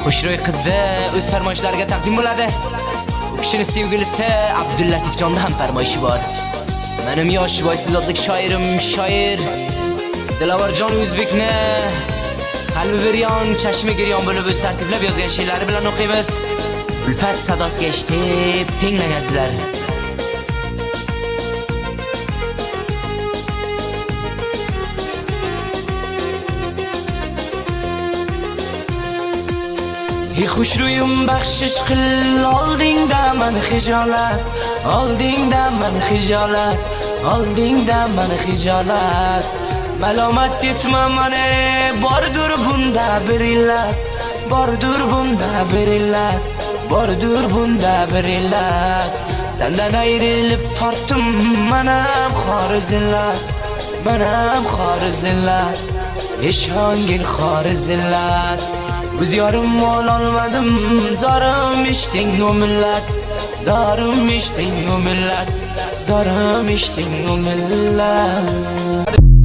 Xushro'y qizda o'z farmoyishlariga taqdim bo'ladi. Bu kishining sevgilisi Abdullatifjonda ham farmoyishi bor. Menim yosh voysizotlik shoirim shoir Dilavarjon O'zbekni qalbi biryon, chashmi giryon bo'lib o'z tartiblab yozgan she'rlari bilan o'qiymiz. Ulfat sadosiga eshitib tinglangizlar. Xushro'yim baxshish qil oldingda meni xijolat, oldingda meni xijolat, oldingda meni xijolat. Malomat etma meni, bordur bunda bir illat, bordur bunda bir illat, bordur bunda bir illat. Sendan ayrilib tortdim menam xori zillat, menam xori zillat, eshongil xori zillat. Biz yorim ololmadim, zorim ishting o millat, zorim ishting o millat, zorim ishting o millat.